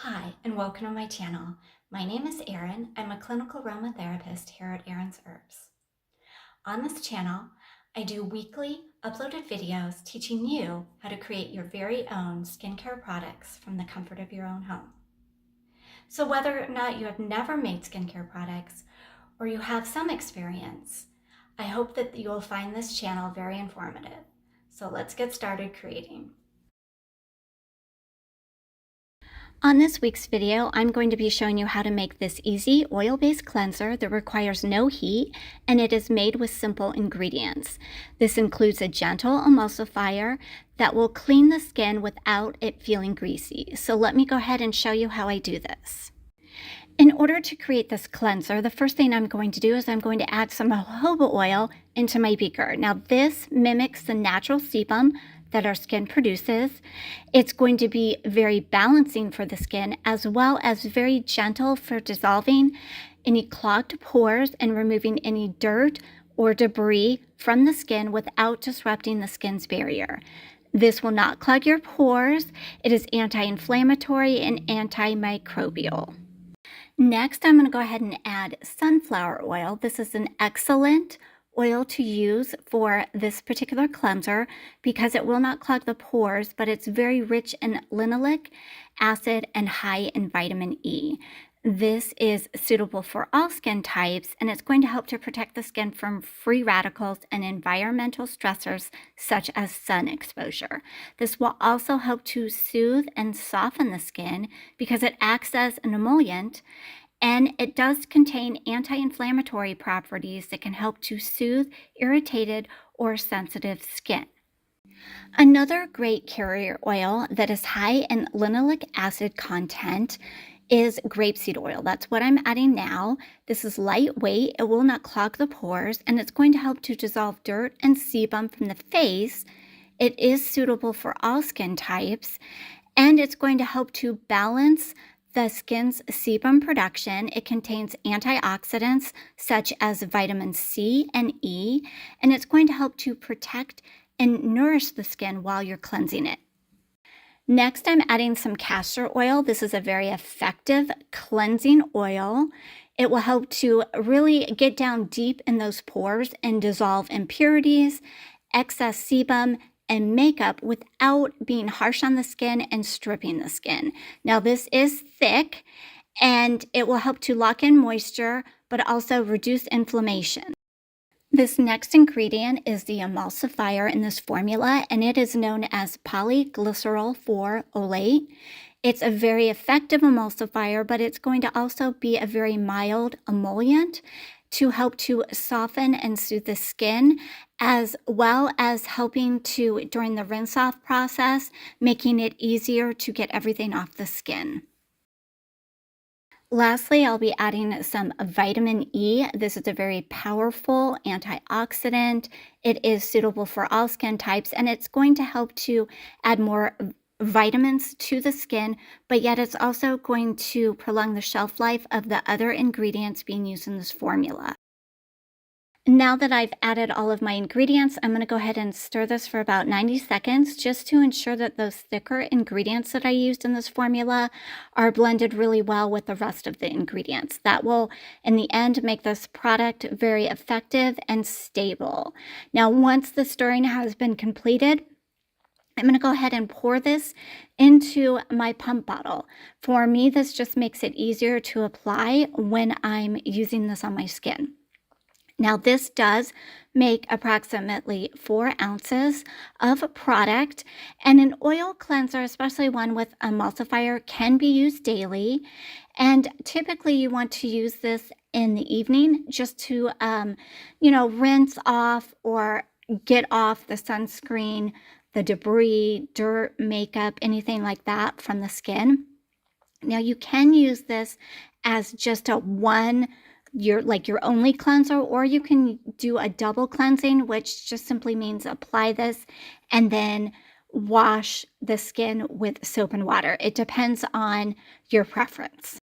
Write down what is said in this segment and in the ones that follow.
Hi, and welcome to my channel. My name is Erin. I'm a clinical aromatherapist here at Erin's Herbs. On this channel, I do weekly uploaded videos teaching you how to create your very own skincare products from the comfort of your own home. So whether or not you have never made skincare products or you have some experience, I hope that you will find this channel very informative. So let's get started creating. On this week's video, I'm going to be showing you how to make this easy oil-based cleanser that requires no heat, and it is made with simple ingredients. This includes a gentle emulsifier that will clean the skin without it feeling greasy. So let me go ahead and show you how I do this. In order to create this cleanser, the first thing I'm going to do is I'm going to add some jojoba oil into my beaker. Now this mimics the natural sebum that our skin produces. It's going to be very balancing for the skin as well as very gentle for dissolving any clogged pores and removing any dirt or debris from the skin without disrupting the skin's barrier. This will not clog your pores. It is anti-inflammatory and antimicrobial. Next, I'm going to go ahead and add sunflower oil. This is an excellent oil to use for this particular cleanser because it will not clog the pores, but it's very rich in linoleic acid and high in vitamin E. This is suitable for all skin types, and it's going to help to protect the skin from free radicals and environmental stressors such as sun exposure. This will also help to soothe and soften the skin because it acts as an emollient, and it does contain anti-inflammatory properties that can help to soothe irritated or sensitive skin. Another great carrier oil that is high in linoleic acid content is grapeseed oil. That's what I'm adding now. This is lightweight, it will not clog the pores, and it's going to help to dissolve dirt and sebum from the face. It is suitable for all skin types, and it's going to help to balance the skin's sebum production. It contains antioxidants such as vitamin C and E, and it's going to help to protect and nourish the skin while you're cleansing it. Next, I'm adding some castor oil. This is a very effective cleansing oil. It will help to really get down deep in those pores and dissolve impurities, excess sebum, and makeup without being harsh on the skin and stripping the skin. Now, this is thick and it will help to lock in moisture, but also reduce inflammation. This next ingredient is the emulsifier in this formula, and it is known as polyglycerol 4-olate. It's a very effective emulsifier, but it's going to also be a very mild emollient to help to soften and soothe the skin, as well as helping to, during the rinse off process, making it easier to get everything off the skin. Lastly, I'll be adding some vitamin E. This is a very powerful antioxidant. It is suitable for all skin types, and it's going to help to add more vitamins to the skin, but yet it's also going to prolong the shelf life of the other ingredients being used in this formula. Now that I've added all of my ingredients, I'm going to go ahead and stir this for about 90 seconds just to ensure that those thicker ingredients that I used in this formula are blended really well with the rest of the ingredients. That will, in the end, make this product very effective and stable. Now, once the stirring has been completed, I'm going to go ahead and pour this into my pump bottle. For me, this just makes it easier to apply when I'm using this on my skin. Now, this does make approximately 4 ounces of product, and an oil cleanser, especially one with emulsifier, can be used daily. And typically you want to use this in the evening just to, rinse off or get off the sunscreen, the debris, dirt, makeup, anything like that from the skin. Now, you can use this as just a your only cleanser, or you can do a double cleansing, which just simply means apply this and then wash the skin with soap and water. It depends on your preference.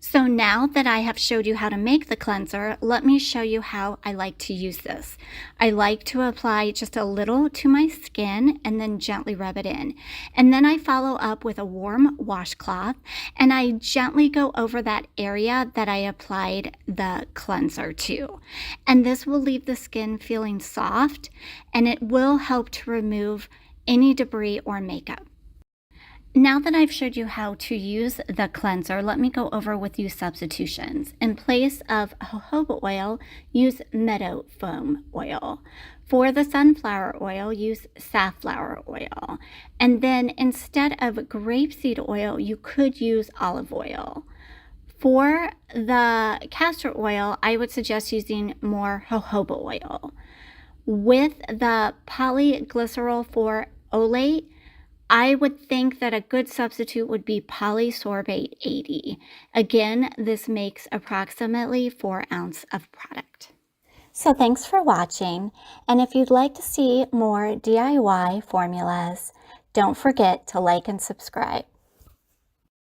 So now that I have showed you how to make the cleanser, let me show you how I like to use this. I like to apply just a little to my skin and then gently rub it in. And then I follow up with a warm washcloth and I gently go over that area that I applied the cleanser to. And this will leave the skin feeling soft and it will help to remove any debris or makeup. Now that I've showed you how to use the cleanser, let me go over with you substitutions. In place of jojoba oil, use meadow foam oil. For the sunflower oil, use safflower oil. And then instead of grapeseed oil, you could use olive oil. For the castor oil, I would suggest using more jojoba oil. With the polyglycerol for olate, I would think that a good substitute would be polysorbate 80. Again, this makes approximately 4 ounces of product. So thanks for watching, and if you'd like to see more DIY formulas, don't forget to like and subscribe.